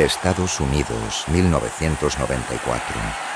Estados Unidos, 1994.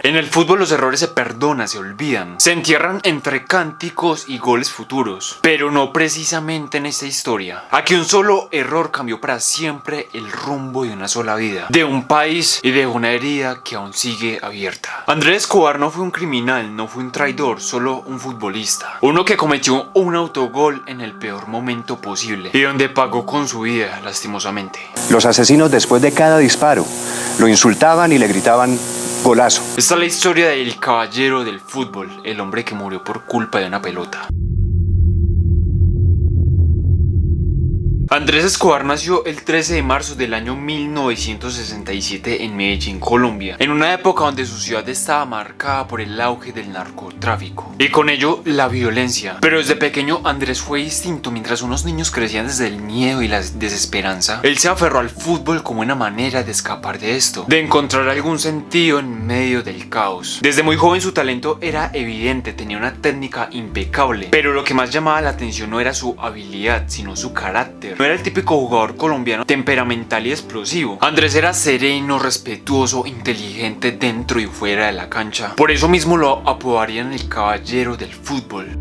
En el fútbol los errores se perdonan, se olvidan, se entierran entre cánticos y goles futuros, pero no precisamente en esta historia. Aquí un solo error cambió para siempre el rumbo de una sola vida, de un país y de una herida que aún sigue abierta. Andrés Escobar no fue un criminal, no fue un traidor, solo un futbolista, uno que cometió un autogol en el peor momento posible y donde pagó con su vida, lastimosamente. Los asesinos, después de cada disparo, lo insultaban y le gritaban golazo. Esta es la historia del caballero del fútbol, el hombre que murió por culpa de una pelota. Andrés Escobar nació el 13 de marzo del año 1967 en Medellín, Colombia, en una época donde su ciudad estaba marcada por el auge del narcotráfico y con ello la violencia. Pero desde pequeño Andrés fue distinto. Mientras unos niños crecían desde el miedo y la desesperanza, él se aferró al fútbol como una manera de escapar de esto, de encontrar algún sentido en medio del caos. Desde muy joven su talento era evidente, tenía una técnica impecable, pero lo que más llamaba la atención no era su habilidad, sino su carácter. No era el típico jugador colombiano temperamental y explosivo. Andrés era sereno, respetuoso, inteligente dentro y fuera de la cancha. Por eso mismo lo apodarían el caballero del fútbol.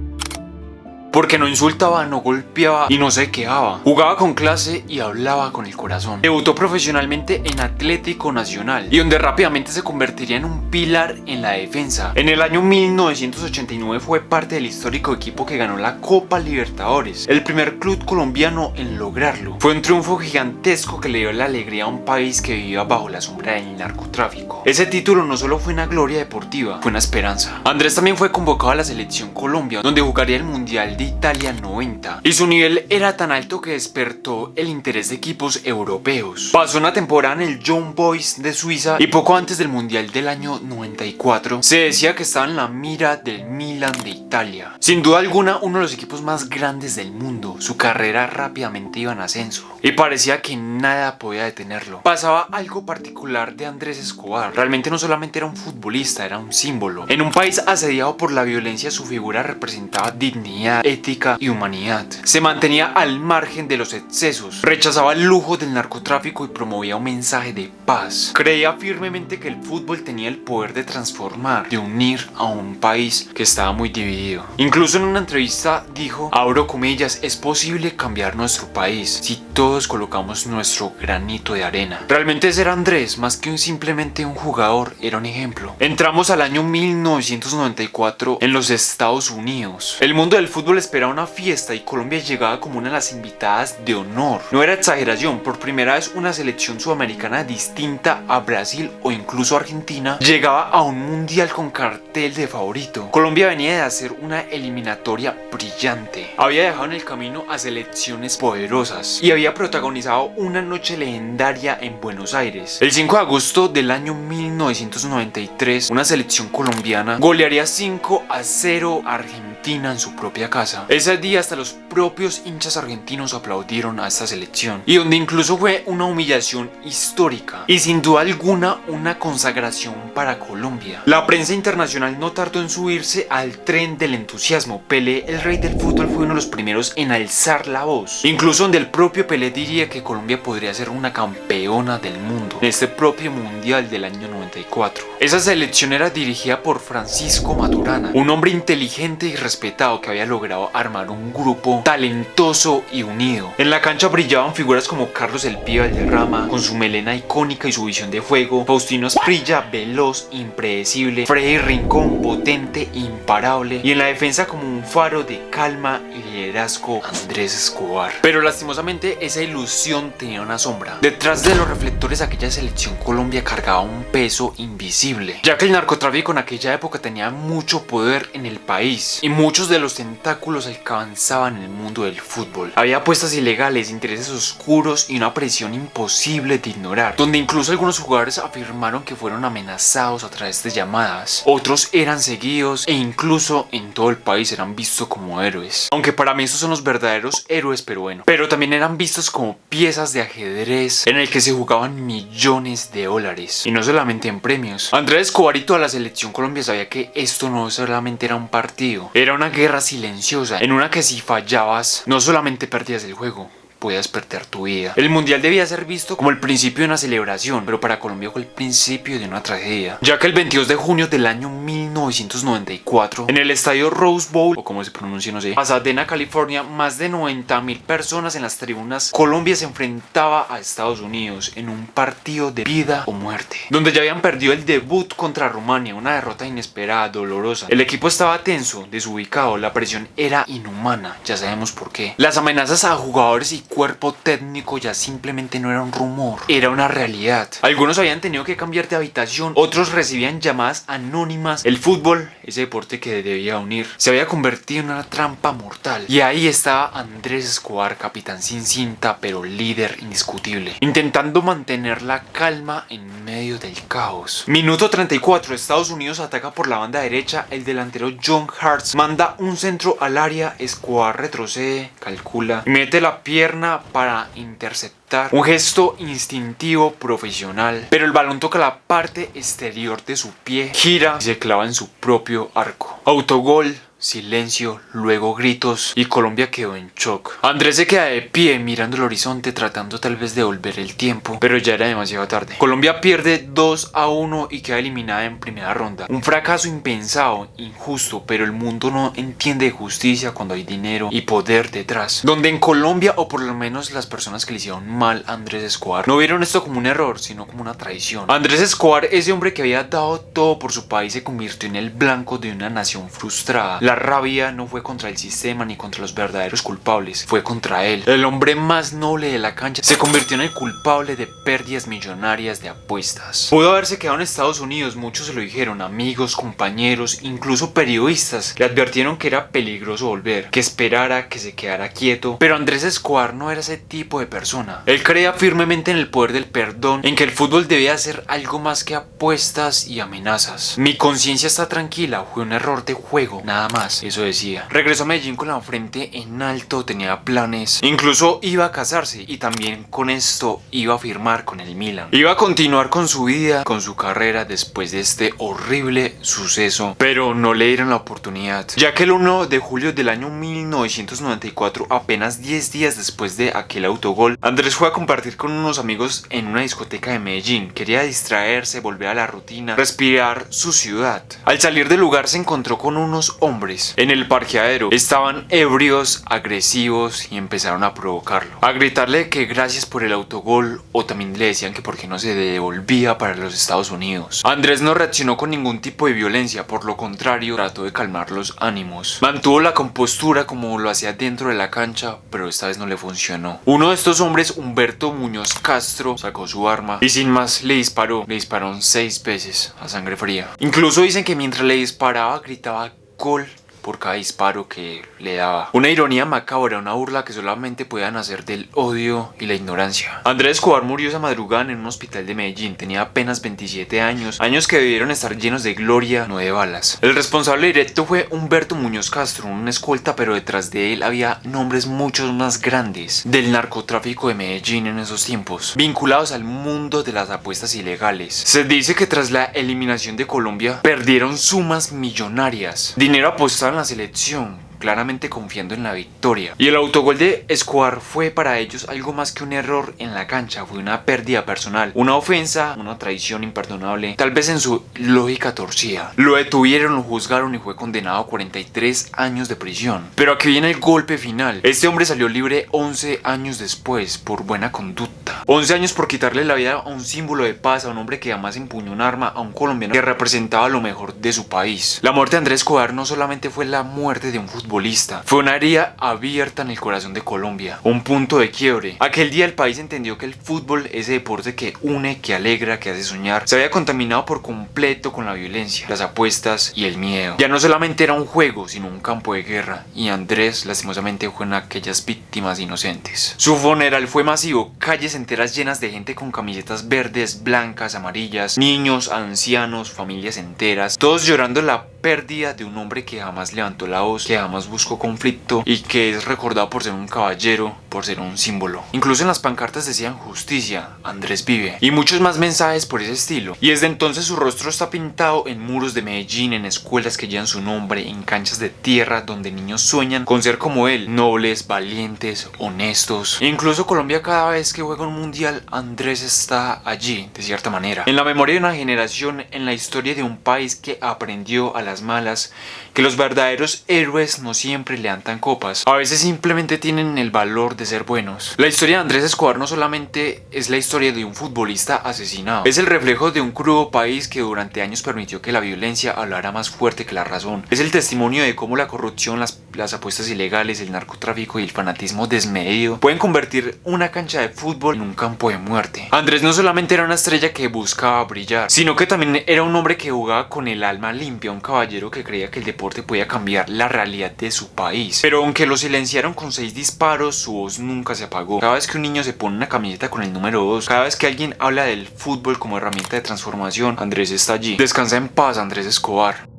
Porque no insultaba, no golpeaba y no se quejaba. Jugaba con clase y hablaba con el corazón. Debutó profesionalmente en Atlético Nacional y donde rápidamente se convertiría en un pilar en la defensa. En el año 1989 fue parte del histórico equipo que ganó la Copa Libertadores, el primer club colombiano en lograrlo. Fue un triunfo gigantesco que le dio la alegría a un país que vivía bajo la sombra del narcotráfico. Ese título no solo fue una gloria deportiva, fue una esperanza. Andrés también fue convocado a la Selección Colombia, donde jugaría el Mundial de Italia 90, y su nivel era tan alto que despertó el interés de equipos europeos. Pasó una temporada en el Young Boys de Suiza y poco antes del Mundial del año 94 se decía que estaba en la mira del Milan de Italia. Sin duda alguna uno de los equipos más grandes del mundo. Su carrera rápidamente iba en ascenso y parecía que nada podía detenerlo. Pasaba algo particular de Andrés Escobar. Realmente no solamente era un futbolista, era un símbolo. En un país asediado por la violencia, su figura representaba dignidad, ética y humanidad. Se mantenía al margen de los excesos, rechazaba el lujo del narcotráfico y promovía un mensaje de paz. Creía firmemente que el fútbol tenía el poder de transformar, de unir a un país que estaba muy dividido. Incluso en una entrevista dijo, abro comillas, es posible cambiar nuestro país si todos colocamos nuestro granito de arena. Realmente ese era Andrés, más que simplemente un jugador, era un ejemplo. Entramos al año 1994 en los Estados Unidos. El mundo del fútbol esperaba una fiesta y Colombia llegaba como una de las invitadas de honor. No era exageración, por primera vez una selección sudamericana distinta a Brasil o incluso Argentina llegaba a un mundial con cartel de favorito. Colombia venía de hacer una eliminatoria brillante, había dejado en el camino a selecciones poderosas y había protagonizado una noche legendaria en Buenos Aires. El 5 de agosto del año 1993, una selección colombiana golearía 5-0 a Argentina en su propia casa. Ese día hasta los propios hinchas argentinos aplaudieron a esta selección, y donde incluso fue una humillación histórica y sin duda alguna una consagración para Colombia. La prensa internacional no tardó en subirse al tren del entusiasmo. Pelé, el rey del fútbol, fue uno de los primeros en alzar la voz, incluso donde el propio Pelé diría que Colombia podría ser una campeona del mundo en este propio mundial del año 94. Esa selección era dirigida por Francisco Maturana, un hombre inteligente y respetado que había logrado armar un grupo talentoso y unido. En la cancha brillaban figuras como Carlos El Pibe Valderrama, con su melena icónica y su visión de juego, Faustino Asprilla, veloz, impredecible, Freddy Rincón, potente, imparable, y en la defensa como un faro de calma y liderazgo, Andrés Escobar. Pero lastimosamente esa ilusión tenía una sombra. Detrás de los reflectores aquella selección Colombia cargaba un peso invisible, ya que el narcotráfico en aquella época tenía mucho poder en el país y muchos de los tentáculos obstáculos alcanzaban en el mundo del fútbol. Había apuestas ilegales, intereses oscuros y una presión imposible de ignorar, donde incluso algunos jugadores afirmaron que fueron amenazados a través de llamadas. Otros eran seguidos e incluso en todo el país eran vistos como héroes. Aunque para mí estos son los verdaderos héroes, pero bueno. Pero también eran vistos como piezas de ajedrez en el que se jugaban millones de dólares. Y no solamente en premios. Andrés Escobar y toda la selección Colombia sabía que esto no solamente era un partido, era una guerra silenciosa en una que si fallabas no solamente perdías el juego, podías perder tu vida. El mundial debía ser visto como el principio de una celebración, pero para Colombia fue el principio de una tragedia, ya que el 22 de junio del año 1994, en el estadio Rose Bowl, o como se pronuncia no sé, Pasadena, California, más de 90.000 personas en las tribunas, Colombia se enfrentaba a Estados Unidos en un partido de vida o muerte, donde ya habían perdido el debut contra Rumania, una derrota inesperada, dolorosa. El equipo estaba tenso, desubicado, la presión era inhumana, ya sabemos por qué. Las amenazas a jugadores y cuerpo técnico ya simplemente no era un rumor, era una realidad. Algunos habían tenido que cambiar de habitación, otros recibían llamadas anónimas. El fútbol, ese deporte que debía unir, se había convertido en una trampa mortal. Y ahí estaba Andrés Escobar, capitán sin cinta, pero líder indiscutible, intentando mantener la calma en medio del caos. Minuto 34, Estados Unidos ataca por la banda derecha, el delantero John Hartz manda un centro al área, Escobar retrocede, calcula y mete la pierna para interceptar. Un gesto instintivo, profesional, pero el balón toca la parte exterior de su pie, gira y se clava en su propio arco. Autogol. Silencio, luego gritos y Colombia quedó en shock. Andrés se queda de pie mirando el horizonte tratando tal vez de devolver el tiempo, pero ya era demasiado tarde. Colombia pierde 2-1 y queda eliminada en primera ronda. Un fracaso impensado, injusto, pero el mundo no entiende de justicia cuando hay dinero y poder detrás. Donde en Colombia, o por lo menos las personas que le hicieron mal a Andrés Escobar, no vieron esto como un error, sino como una traición. Andrés Escobar, ese hombre que había dado todo por su país, se convirtió en el blanco de una nación frustrada. La rabia no fue contra el sistema ni contra los verdaderos culpables, fue contra él. El hombre más noble de la cancha se convirtió en el culpable de pérdidas millonarias de apuestas. Pudo haberse quedado en Estados Unidos, muchos se lo dijeron, amigos, compañeros, incluso periodistas le advirtieron que era peligroso volver, que esperara, que se quedara quieto, pero Andrés Escobar no era ese tipo de persona. Él creía firmemente en el poder del perdón, en que el fútbol debía ser algo más que apuestas y amenazas. Mi conciencia está tranquila, fue un error de juego, nada más. Eso decía. Regresó a Medellín con la frente en alto, tenía planes, incluso iba a casarse y también con esto iba a firmar con el Milan. Iba a continuar con su vida, con su carrera después de este horrible suceso, pero no le dieron la oportunidad, ya que el 1 de julio del año 1994, apenas 10 días después de aquel autogol, Andrés fue a compartir con unos amigos en una discoteca de Medellín. Quería distraerse, volver a la rutina, respirar su ciudad. Al salir del lugar se encontró con unos hombres en el parqueadero. Estaban ebrios, agresivos y empezaron a provocarlo, a gritarle que gracias por el autogol, o también le decían que por qué no se devolvía para los Estados Unidos. Andrés no reaccionó con ningún tipo de violencia, por lo contrario, trató de calmar los ánimos. Mantuvo la compostura como lo hacía dentro de la cancha, pero esta vez no le funcionó. Uno de estos hombres, Humberto Muñoz Castro, sacó su arma y sin más le disparó. Le dispararon 6 veces a sangre fría. Incluso dicen que mientras le disparaba gritaba gol por cada disparo que le daba. Una ironía macabra, una burla que solamente podía nacer del odio y la ignorancia. Andrés Escobar murió esa madrugada en un hospital de Medellín. Tenía apenas 27 años, años que debieron estar llenos de gloria, no de balas. El responsable directo fue Humberto Muñoz Castro, un escolta, pero detrás de él había nombres mucho más grandes del narcotráfico de Medellín en esos tiempos, vinculados al mundo de las apuestas ilegales. Se dice que tras la eliminación de Colombia perdieron sumas millonarias, dinero apostado en la selección, claramente confiando en la victoria. Y el autogol de Escobar fue para ellos algo más que un error en la cancha, fue una pérdida personal, una ofensa, una traición imperdonable, tal vez en su lógica torcida. Lo detuvieron, lo juzgaron y fue condenado a 43 años de prisión. Pero aquí viene el golpe final. Este hombre salió libre 11 años después por buena conducta. 11 años por quitarle la vida a un símbolo de paz, a un hombre que jamás empuñó un arma, a un colombiano que representaba lo mejor de su país. La muerte de Andrés Escobar no solamente fue la muerte de un futbolista, futbolista. Fue una herida abierta en el corazón de Colombia, un punto de quiebre. Aquel día el país entendió que el fútbol, ese deporte que une, que alegra, que hace soñar, se había contaminado por completo con la violencia, las apuestas y el miedo. Ya no solamente era un juego, sino un campo de guerra, y Andrés lastimosamente fue una de aquellas víctimas inocentes. Su funeral fue masivo, calles enteras llenas de gente con camisetas verdes, blancas, amarillas, niños, ancianos, familias enteras, todos llorando la pérdida de un hombre que jamás levantó la voz, que jamás buscó conflicto y que es recordado por ser un caballero, por ser un símbolo. Incluso en las pancartas decían justicia, Andrés vive, y muchos más mensajes por ese estilo. Y desde entonces su rostro está pintado en muros de Medellín, en escuelas que llevan su nombre, en canchas de tierra donde niños sueñan con ser como él, nobles, valientes, honestos. E incluso Colombia, cada vez que juega un mundial, Andrés está allí, de cierta manera, en la memoria de una generación, en la historia de un país que aprendió a las malas que los verdaderos héroes no siempre levantan copas, a veces simplemente tienen el valor de ser buenos. La historia de Andrés Escobar no solamente es la historia de un futbolista asesinado, es el reflejo de un crudo país que durante años permitió que la violencia hablara más fuerte que la razón. Es el testimonio de cómo la corrupción, las apuestas ilegales, el narcotráfico y el fanatismo desmedido pueden convertir una cancha de fútbol en un campo de muerte. Andrés no solamente era una estrella que buscaba brillar, sino que también era un hombre que jugaba con el alma limpia, un caballero que creía que el deporte podía cambiar la realidad de su país. Pero aunque lo silenciaron con 6 disparos, su voz nunca se apagó. Cada vez que un niño se pone una camiseta con el número 2, cada vez que alguien habla del fútbol como herramienta de transformación, Andrés está allí. Descansa en paz, Andrés Escobar.